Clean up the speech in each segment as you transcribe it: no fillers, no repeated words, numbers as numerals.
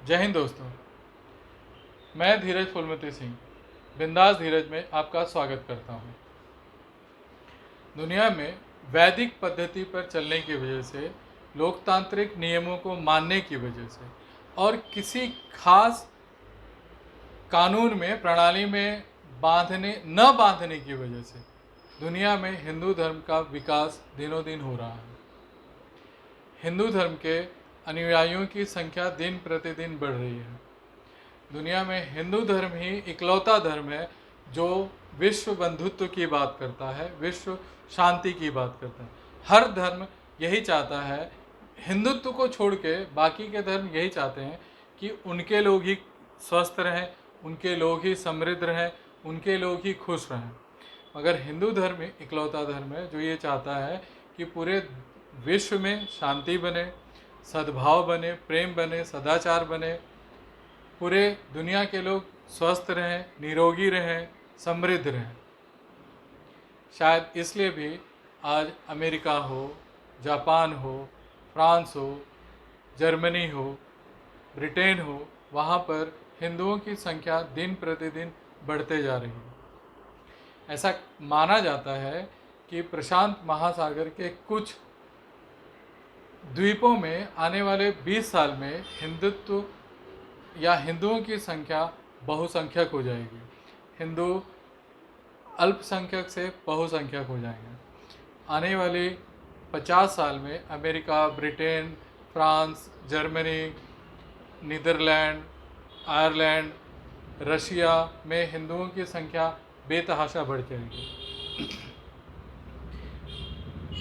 जय हिंद दोस्तों। मैं धीरज फुलमती सिंह बिंदास धीरज में आपका स्वागत करता हूं। दुनिया में वैदिक पद्धति पर चलने की वजह से, लोकतांत्रिक नियमों को मानने की वजह से और किसी खास कानून में, प्रणाली में न बांधने की वजह से दुनिया में हिंदू धर्म का विकास दिनों दिन हो रहा है। हिंदू धर्म के अनुयायियों की संख्या दिन प्रतिदिन बढ़ रही है। दुनिया में हिंदू धर्म ही इकलौता धर्म है जो विश्व बंधुत्व की बात करता है, विश्व शांति की बात करता है। हर धर्म यही चाहता है, हिंदुत्व को छोड़ के बाकी के धर्म यही चाहते हैं कि उनके लोग ही स्वस्थ रहें, उनके लोग ही समृद्ध रहें, उनके लोग ही खुश रहें। मगर हिंदू धर्म इकलौता धर्म है जो ये चाहता है कि पूरे विश्व में शांति बने, सद्भाव बने, प्रेम बने, सदाचार बने, पूरे दुनिया के लोग स्वस्थ रहें, निरोगी रहें, समृद्ध रहें। शायद इसलिए भी आज अमेरिका हो, जापान हो, फ्रांस हो, जर्मनी हो, ब्रिटेन हो, वहाँ पर हिंदुओं की संख्या दिन प्रतिदिन बढ़ते जा रही है। ऐसा माना जाता है कि प्रशांत महासागर के कुछ द्वीपों में आने वाले 20 साल में हिंदुत्व या हिंदुओं की संख्या बहुसंख्यक हो जाएगी। हिंदू अल्पसंख्यक से बहुसंख्यक हो जाएंगे। आने वाले 50 साल में America, Britain, France, Germany, Netherlands, Ireland, Russia में हिंदुओं की संख्या बेतहाशा बढ़ जाएगी।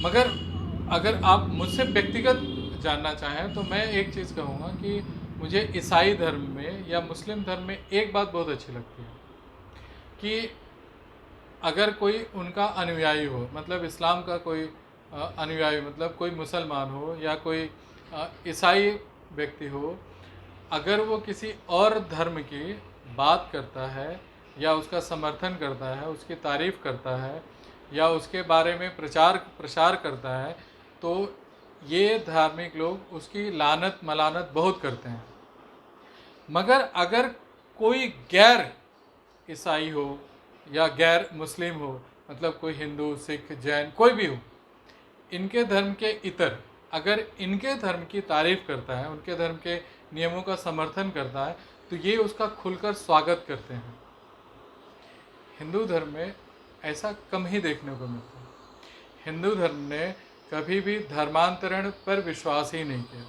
मगर अगर आप मुझसे व्यक्तिगत जानना चाहें तो मैं एक चीज़ कहूँगा कि मुझे ईसाई धर्म में या मुस्लिम धर्म में एक बात बहुत अच्छी लगती है कि अगर कोई उनका अनुयायी हो, मतलब इस्लाम का कोई अनुयायी, मतलब कोई मुसलमान हो या कोई ईसाई व्यक्ति हो, अगर वो किसी और धर्म की बात करता है या उसका समर्थन करता है, उसकी तारीफ़ करता है या उसके बारे में प्रसार करता है, तो ये धार्मिक लोग उसकी लानत मलानत बहुत करते हैं। मगर अगर कोई गैर ईसाई हो या गैर मुस्लिम हो, मतलब कोई हिंदू, सिख, जैन, कोई भी हो, इनके धर्म के इतर अगर इनके धर्म की तारीफ़ करता है, उनके धर्म के नियमों का समर्थन करता है, तो ये उसका खुलकर स्वागत करते हैं। हिंदू धर्म में ऐसा कम ही देखने को मिलता है। हिंदू धर्म ने कभी भी धर्मांतरण पर विश्वास ही नहीं किया,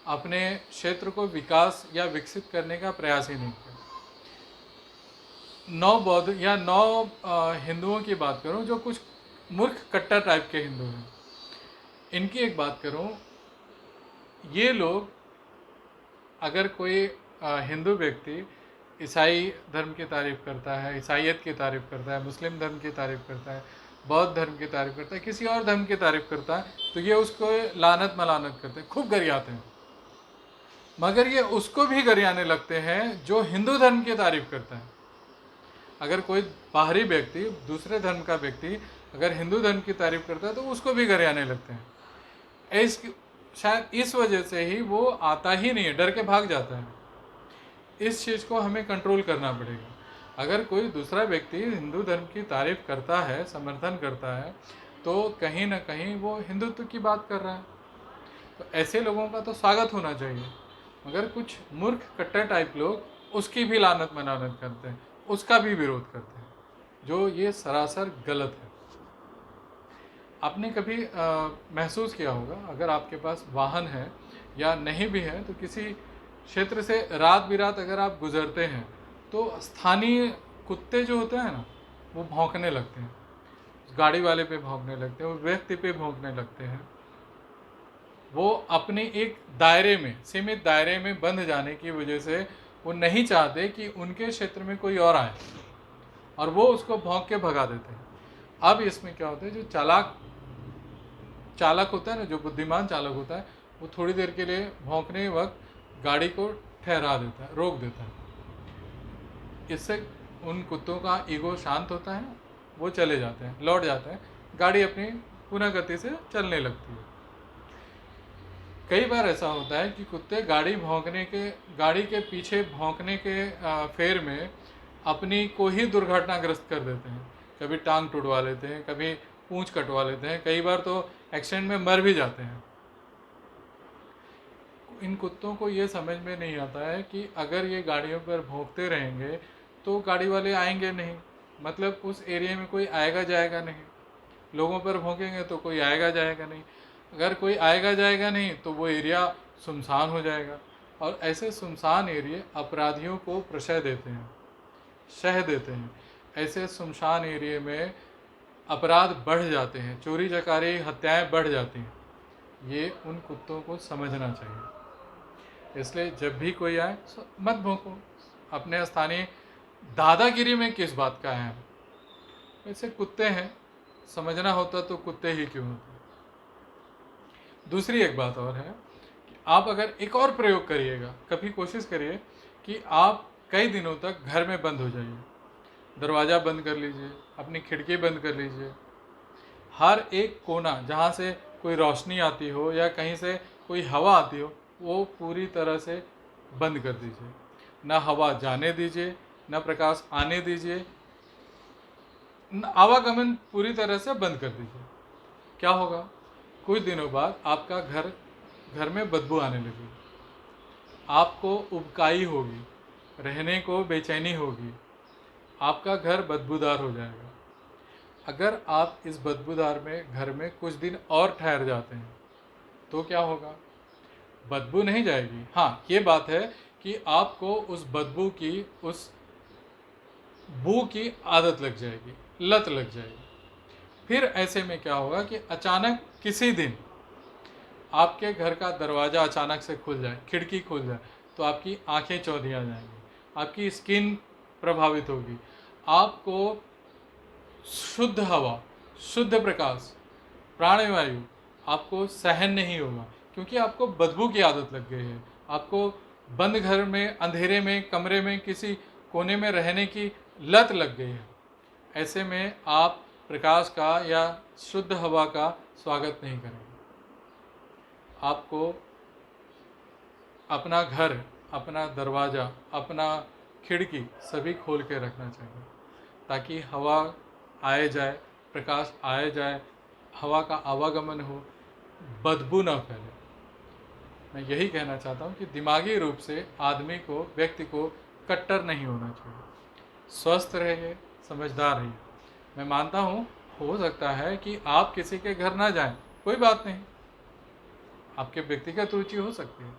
अपने क्षेत्र को विकास या विकसित करने का प्रयास ही नहीं किया। 9 बौद्ध या 9 हिंदुओं की बात करूं जो कुछ मूर्ख कट्टर टाइप के हिंदू हैं, इनकी एक बात करूं, ये लोग, अगर कोई हिंदू व्यक्ति ईसाई धर्म की तारीफ़ करता है, ईसाइयत की तारीफ़ करता है, मुस्लिम धर्म की तारीफ़ करता है, बौद्ध धर्म की तारीफ़ करता है, किसी और धर्म की तारीफ़ करता है, तो ये उसको लानत मलानत करते हैं, खूब गरियाते हैं। मगर ये उसको भी गरियाने लगते हैं जो हिंदू धर्म की तारीफ़ करता है। अगर कोई बाहरी व्यक्ति, दूसरे धर्म का व्यक्ति अगर हिंदू धर्म की तारीफ़ करता है तो उसको भी गरियाने लगते हैं। शायद इस वजह से ही वो आता ही नहीं है, डर के भाग जाता है। इस चीज़ को हमें कंट्रोल करना पड़ेगा। अगर कोई दूसरा व्यक्ति हिंदू धर्म की तारीफ़ करता है, समर्थन करता है, तो कहीं ना कहीं वो हिंदुत्व की बात कर रहा है, तो ऐसे लोगों का तो स्वागत होना चाहिए। मगर कुछ मूर्ख कट्टर टाइप लोग उसकी भी लानत मनानत करते हैं, उसका भी विरोध करते हैं, जो ये सरासर गलत है। आपने कभी महसूस किया होगा, अगर आपके पास वाहन है या नहीं भी है, तो किसी क्षेत्र से रात बिरात अगर आप गुजरते हैं तो स्थानीय कुत्ते जो होते हैं ना, वो भौंकने लगते हैं, गाड़ी वाले पे भौंकने लगते हैं, वो व्यक्ति पे भौंकने लगते हैं। वो अपने एक दायरे में, सीमित दायरे में बंध जाने की वजह से वो नहीं चाहते कि उनके क्षेत्र में कोई और आए, और वो उसको भौंक के भगा देते हैं। अब इसमें क्या होता है, जो चालक होता है ना, जो बुद्धिमान चालक होता है, वो थोड़ी देर के लिए भौंकने वक्त गाड़ी को ठहरा देता है, रोक देता है। इससे उन कुत्तों का ईगो शांत होता है, वो चले जाते हैं, लौट जाते हैं, गाड़ी अपनी पुनः गति से चलने लगती है। कई बार ऐसा होता है कि कुत्ते गाड़ी के पीछे भौंकने के फेर में अपनी को ही दुर्घटनाग्रस्त कर देते हैं। कभी टांग टुटवा लेते हैं, कभी पूंछ कटवा लेते हैं, कई बार तो एक्सीडेंट में मर भी जाते हैं। इन कुत्तों को ये समझ में नहीं आता है कि अगर ये गाड़ियों पर भौंकते रहेंगे तो गाड़ी वाले आएंगे नहीं, मतलब उस एरिया में कोई आएगा जाएगा नहीं। लोगों पर भौंकेंगे तो कोई आएगा जाएगा नहीं, अगर कोई आएगा जाएगा नहीं तो वो एरिया सुनसान हो जाएगा। और ऐसे सुनसान एरिया अपराधियों को प्रशय देते हैं, शह देते हैं। ऐसे सुनसान एरिया में अपराध बढ़ जाते हैं, चोरी चकारी हत्याएं बढ़ जाती हैं। ये उन कुत्तों को समझना चाहिए। इसलिए जब भी कोई आए मत भौंको। अपने स्थानीय दादागिरी में किस बात का है? वैसे कुत्ते हैं, समझना होता तो कुत्ते ही क्यों होते। दूसरी एक बात और है कि आप अगर एक और प्रयोग करिएगा, कभी कोशिश करिए कि आप कई दिनों तक घर में बंद हो जाइए। दरवाज़ा बंद कर लीजिए, अपनी खिड़की बंद कर लीजिए, हर एक कोना जहाँ से कोई रोशनी आती हो या कहीं से कोई हवा आती हो वो पूरी तरह से बंद कर दीजिए। ना हवा जाने दीजिए, ना प्रकाश आने दीजिए, आवागमन पूरी तरह से बंद कर दीजिए। क्या होगा? कुछ दिनों बाद आपका घर में बदबू आने लगेगी, आपको उबकाई होगी, रहने को बेचैनी होगी, आपका घर बदबूदार हो जाएगा। अगर आप इस बदबूदार में घर में कुछ दिन और ठहर जाते हैं तो क्या होगा? बदबू नहीं जाएगी। हाँ, ये बात है कि आपको उस बदबू की, उस बू की आदत लग जाएगी, लत लग जाएगी। फिर ऐसे में क्या होगा कि अचानक किसी दिन आपके घर का दरवाज़ा अचानक से खुल जाए, खिड़की खुल जाए, तो आपकी आंखें चौंधिया जाएंगी, आपकी स्किन प्रभावित होगी, आपको शुद्ध हवा, शुद्ध प्रकाश, प्राणवायु आपको सहन नहीं होगा, क्योंकि आपको बदबू की आदत लग गई है। आपको बंद घर में, अंधेरे में, कमरे में, किसी कोने में रहने की लत लग गई है। ऐसे में आप प्रकाश का या शुद्ध हवा का स्वागत नहीं करेंगे। आपको अपना घर, अपना दरवाज़ा, अपना खिड़की सभी खोल के रखना चाहिए, ताकि हवा आए जाए, प्रकाश आए जाए, हवा का आवागमन हो, बदबू न फैले। मैं यही कहना चाहता हूँ कि दिमागी रूप से आदमी को, व्यक्ति को कट्टर नहीं होना चाहिए। स्वस्थ रहिए, समझदार रहिए। मैं मानता हूँ हो सकता है कि आप किसी के घर ना जाएं, कोई बात नहीं, आपके व्यक्तिगत रुचि हो सकती है,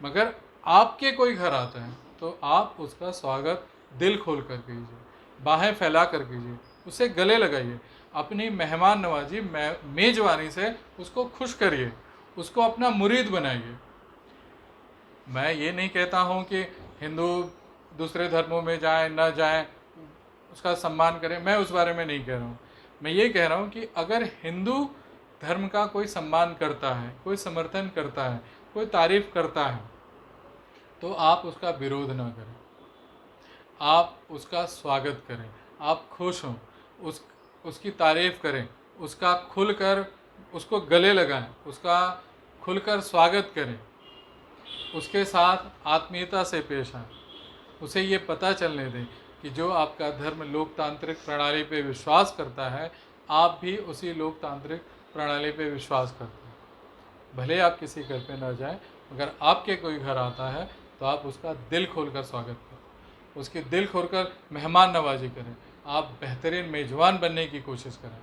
मगर आपके कोई घर आता है तो आप उसका स्वागत दिल खोल कर कीजिए, बाहें फैला कर कीजिए, उसे गले लगाइए, अपनी मेहमान नवाजी मेजबानी से उसको खुश करिए, उसको अपना मुरीद बनाइए। मैं ये नहीं कहता हूँ कि हिंदू दूसरे धर्मों में जाएं ना जाएं, उसका सम्मान करें, मैं उस बारे में नहीं कह रहा हूँ। मैं ये कह रहा हूँ कि अगर हिंदू धर्म का कोई सम्मान करता है, कोई समर्थन करता है, कोई तारीफ करता है, तो आप उसका विरोध ना करें, आप उसका स्वागत करें, आप खुश हों, उसकी तारीफ करें, उसका खुलकर उसको गले लगाएं, उसका खुलकर स्वागत करें, उसके साथ आत्मीयता से पेश आएं, उसे ये पता चलने दें कि जो आपका धर्म लोकतांत्रिक प्रणाली पे विश्वास करता है, आप भी उसी लोकतांत्रिक प्रणाली पे विश्वास करते हैं। भले आप किसी घर पे ना जाएं, अगर आपके कोई घर आता है तो आप उसका दिल खोलकर स्वागत करें, उसकी दिल खोलकर मेहमान नवाजी करें, आप बेहतरीन मेज़बान बनने की कोशिश करें।